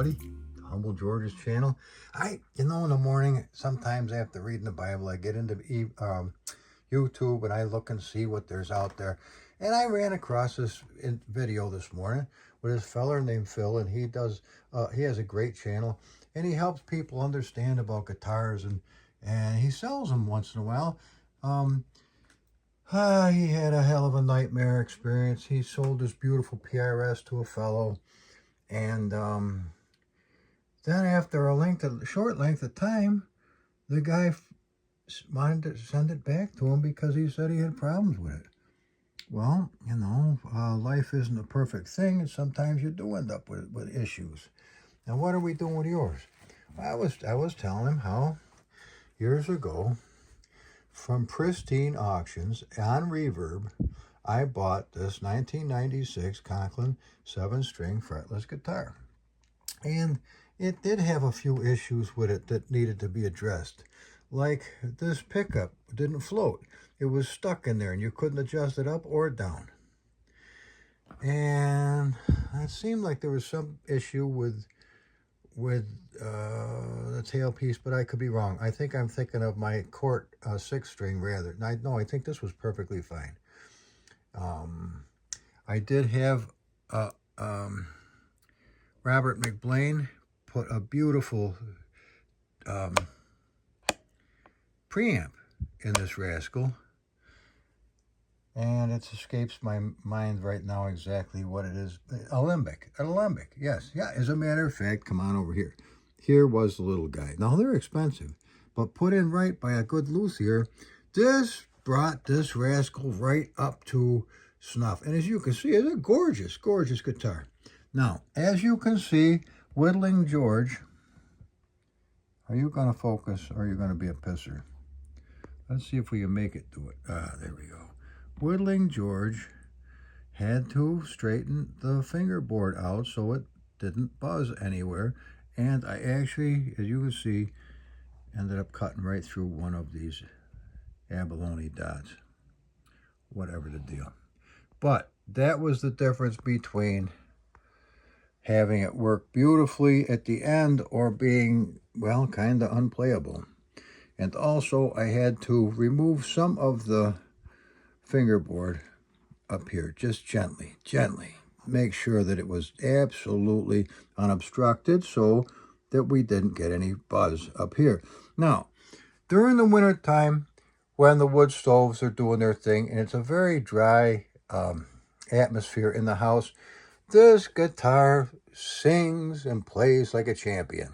everybody. Humble George's channel. In the morning, sometimes after reading the Bible, I get into YouTube and I look and see what there's out there. And I ran across this video this morning with this feller named Phil, and he has a great channel, and he helps people understand about guitars, and he sells them once in a while. He had a hell of a nightmare experience. He sold this beautiful PRS to a fellow, and then after a short length of time, the guy wanted to send it back to him because he said he had problems with it. Well, life isn't a perfect thing, and sometimes you do end up with issues. Now, what are we doing with yours? I was telling him how years ago, from Pristine Auctions on Reverb, I bought this 1996 Conklin 7-string fretless guitar. And it did have a few issues with it that needed to be addressed. Like this pickup didn't float. It was stuck in there and you couldn't adjust it up or down. And it seemed like there was some issue with the tailpiece, but I could be wrong. I think I'm thinking of my Court 6-string rather. No, I think this was perfectly fine. I did have Robert McBlain put a beautiful preamp in this rascal, and it escapes my mind right now exactly what it is. Alembic, yes. Yeah, as a matter of fact, come on over here. Here was the little guy. Now, they're expensive, but put in right by a good luthier, this brought this rascal right up to snuff. And as you can see, it's a gorgeous, gorgeous guitar. Now, as you can see, Whittling George, are you going to focus or are you going to be a pisser? Let's see if we can make it do it. There we go. Whittling George had to straighten the fingerboard out so it didn't buzz anywhere. And I actually, as you can see, ended up cutting right through one of these abalone dots. Whatever the deal. But that was the difference between having it work beautifully at the end or being, well, kind of unplayable. And also I had to remove some of the fingerboard up here, just gently. Make sure that it was absolutely unobstructed so that we didn't get any buzz up here. Now, during the winter time, when the wood stoves are doing their thing, and it's a very dry atmosphere in the house, this guitar sings and plays like a champion.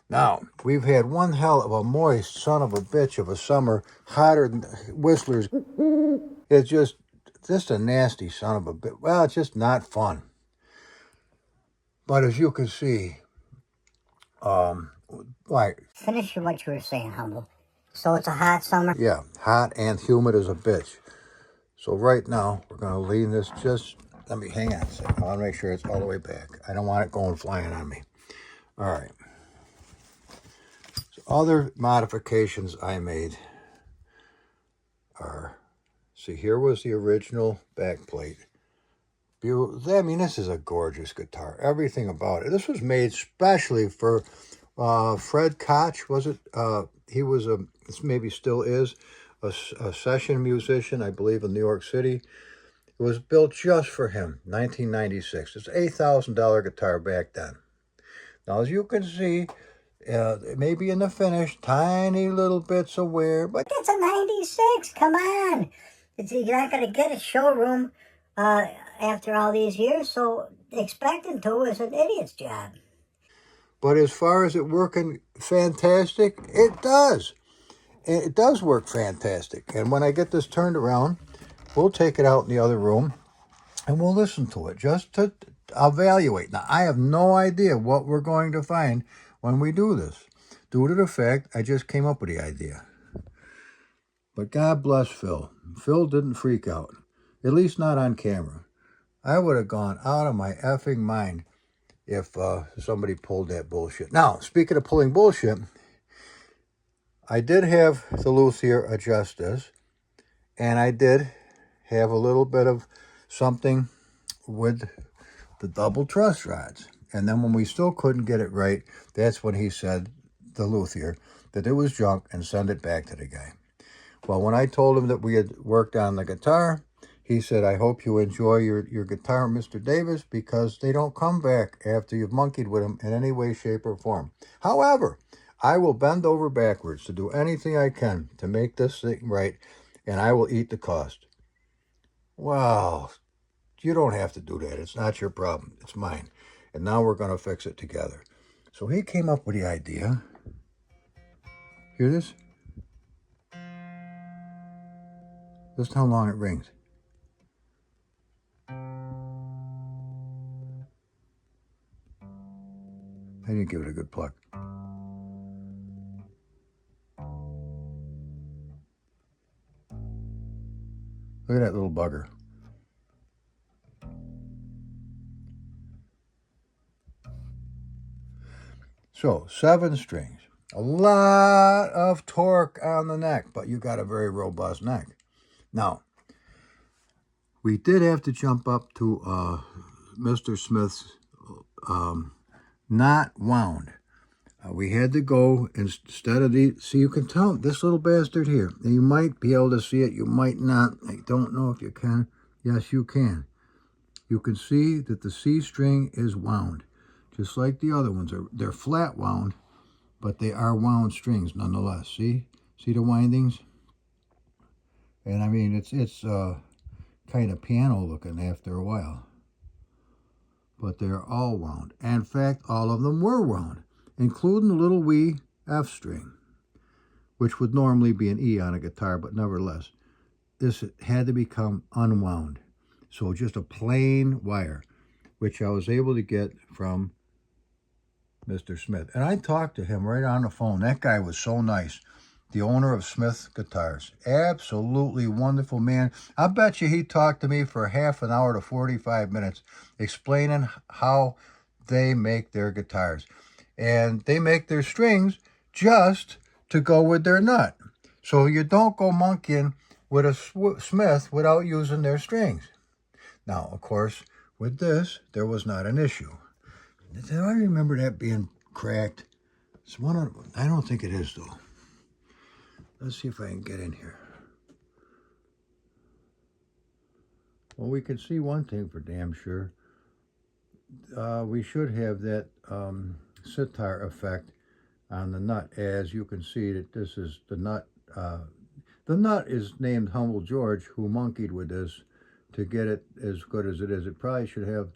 Now, we've had one hell of a moist son of a bitch of a summer, hotter than Whistler's. It's just a nasty son of a bitch. Well, it's just not fun. But as you can see, Finish what you were saying, Humble. So it's a hot summer? Yeah, hot and humid as a bitch. So right now, we're going to lean this let me hang on a second. I want to make sure it's all the way back. I don't want it going flying on me. All right. So other modifications I made are, see, here was the original back plate. I mean, this is a gorgeous guitar. Everything about it. This was made specially for Fred Koch, was it? He was this maybe still is, a session musician, I believe, in New York City. It was built just for him, 1996. It's an $8,000 guitar back then. Now, as you can see, maybe in the finish, tiny little bits of wear, but it's a 96. Come on. You're not going to get a showroom after all these years, so expecting to is an idiot's job. But as far as it working fantastic, it does. It does work fantastic. And when I get this turned around, we'll take it out in the other room and we'll listen to it just to evaluate. Now, I have no idea what we're going to find when we do this, due to the fact I just came up with the idea. But God bless Phil. Phil didn't freak out, at least not on camera. I would have gone out of my effing mind if somebody pulled that bullshit. Now, speaking of pulling bullshit, I did have the luthier adjust this, and I did have a little bit of something with the double truss rods. And then when we still couldn't get it right, that's when he said, the luthier, that it was junk and send it back to the guy. Well, when I told him that we had worked on the guitar, he said, I hope you enjoy your guitar, Mr. Davis, because they don't come back after you've monkeyed with them in any way, shape, or form. However, I will bend over backwards to do anything I can to make this thing right, and I will eat the cost. Well, you don't have to do that. It's not your problem. It's mine. And now we're going to fix it together. So he came up with the idea. Hear this? Listen how long it rings. I didn't give it a good pluck. Look at that little bugger. So, 7 strings. A lot of torque on the neck, but you got a very robust neck. Now, we did have to jump up to Mr. Smith's not wound. We had to go, instead of the, see, you can tell this little bastard here. Now, you might be able to see it, you might not. I don't know if you can. Yes, you can. You can see that the C string is wound, just like the other ones. They're flat wound, but they are wound strings nonetheless. See the windings? And I mean, it's kind of piano looking after a while. But they're all wound. In fact, all of them were wound, including the little wee F string, which would normally be an E on a guitar, but nevertheless, this had to become unwound. So just a plain wire, which I was able to get from Mr. Smith. And I talked to him right on the phone. That guy was so nice. The owner of Smith Guitars. Absolutely wonderful man. I bet you he talked to me for half an hour to 45 minutes explaining how they make their guitars. And they make their strings just to go with their nut. So you don't go monkeying with a Smith without using their strings. Now, of course, with this, there was not an issue. Do I remember that being cracked? It's one of, I don't think it is, though. Let's see if I can get in here. Well, we can see one thing for damn sure. We should have that sitar effect on the nut. As you can see that this is the nut. The nut is named Humble George, who monkeyed with this to get it as good as it is. It probably should have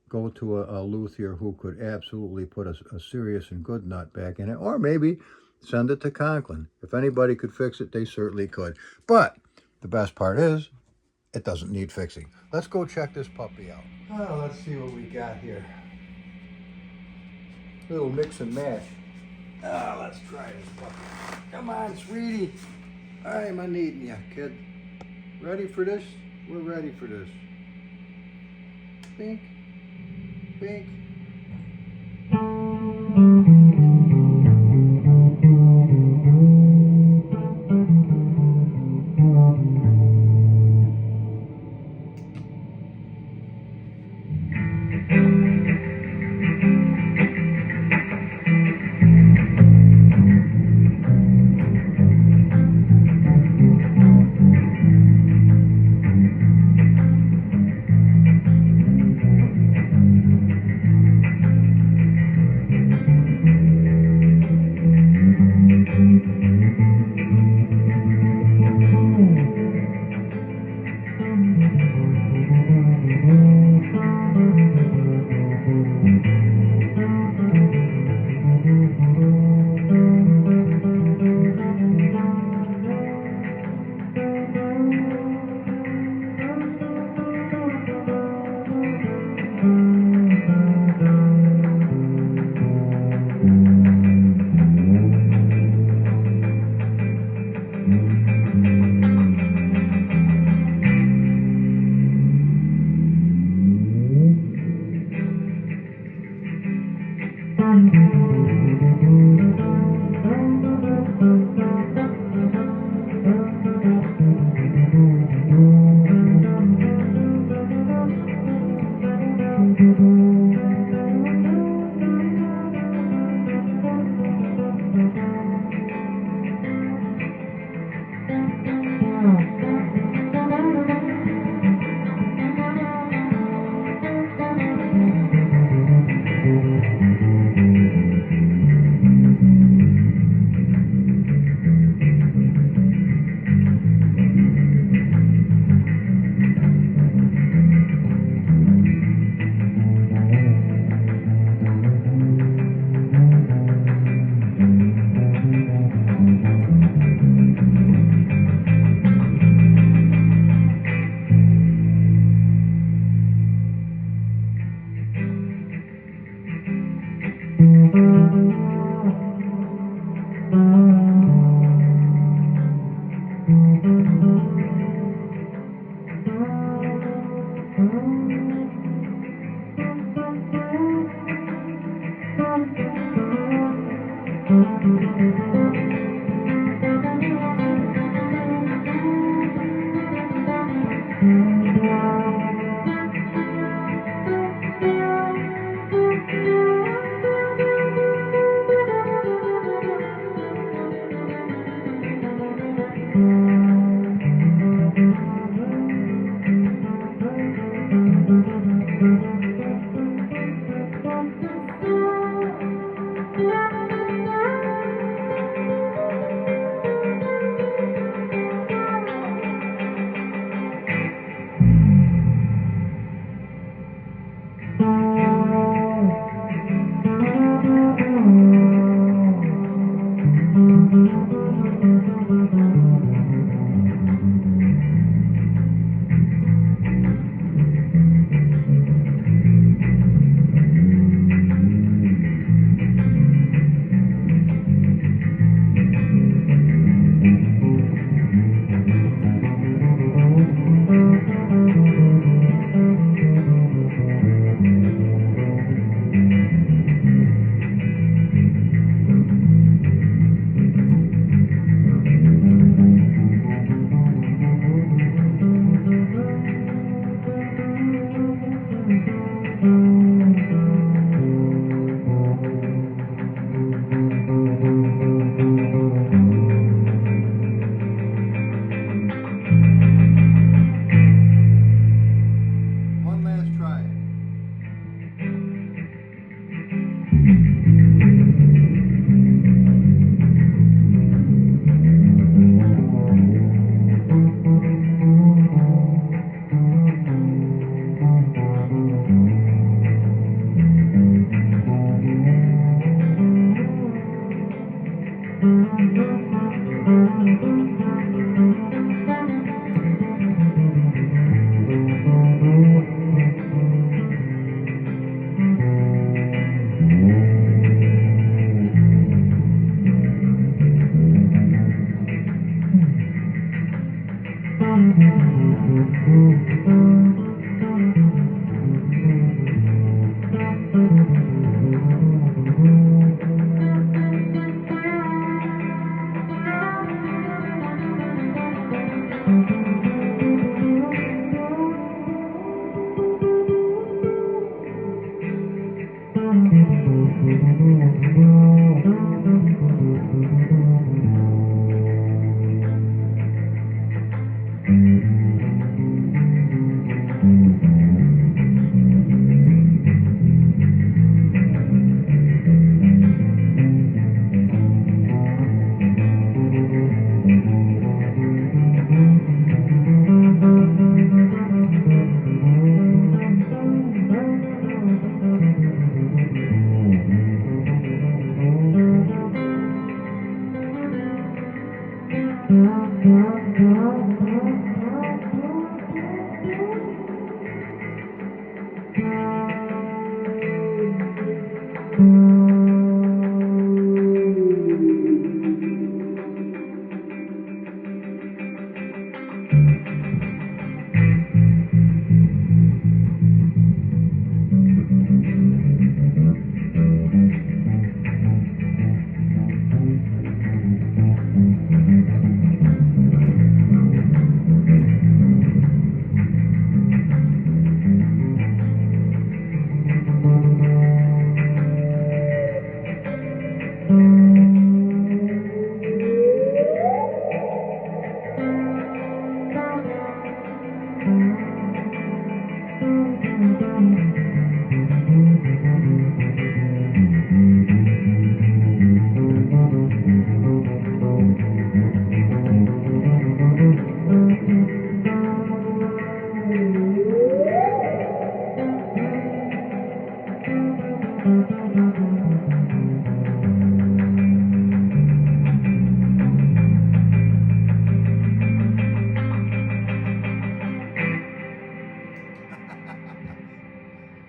go to a luthier who could absolutely put a serious and good nut back in it, or maybe send it to Conklin. If anybody could fix it, they certainly could. But the best part is, it doesn't need fixing. Let's go check this puppy out. Oh, let's see what we got here. Little mix and match. Let's try this puppy. Come on, sweetie. I'm needing you, kid. Ready for this? We're ready for this. Bink. Bink.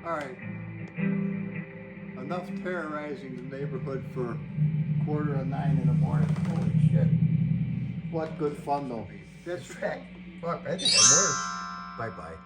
All right. Enough terrorizing the neighborhood for 8:45 in the morning. Holy shit. What good fun, though. That's right. Fuck, I think I'm worse. Bye-bye.